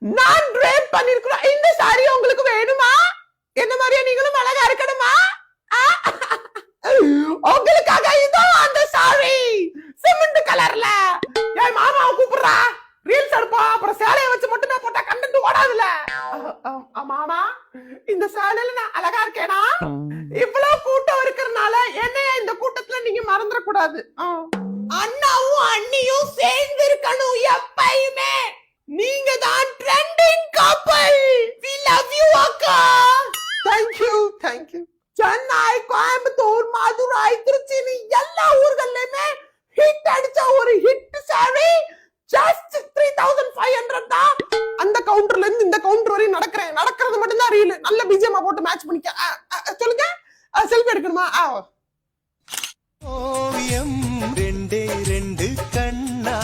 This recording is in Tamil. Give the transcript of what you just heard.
நான் ரேப் பண்ணிருக்கிறோம். இந்த சாரி உங்களுக்கு வேணுமா? என்ன மாதிரியா நீங்களும் அழகா இருக்கணுமா? உங்களுக்காக இதோ அந்த சாரி சிமெண்ட் கலர்ல. என் மாமாவை கூப்பிடுறா, ரீல்ஸ் எடுப்பா. அப்புறம் சேலையை வச்சு மட்டுமே போட்டா கண்டென்ட் ஓடாதுல. மாமா, இந்த சேலையில நான் அழகா இருக்கேனா? இவ்வளவு கூட்டம் இருக்கிறதுனால என்னைய இந்த கூட்டத்துல நீங்க மறந்துட கூடாது. அண்ணாவும் அண்ணியும் சேர்ந்து இருக்கணும் எப்பயுமே. நீங்க தான் ட்ரெண்டிங் கப்பல். we love you அக்கா. thank you. சென்னை, கோயம்புத்தூர், மதுரை, திருச்சி எல்லா ஊர்கள்லயுமே ஹிட் அடிச்ச ஒரு ஹிட் சாரி just 3500 தான். அந்த கவுண்டர்ல இருந்து இந்த கவுண்டர் வரையும் நடக்கிறது மட்டும் தான் ரீல். நல்ல பிஜிஎம் போட்டு மேட்ச் பண்ணிக்க. சொல்லுங்க, செல்ஃபி எடுக்கணுமா? ஓவியம் 2 கண்ணா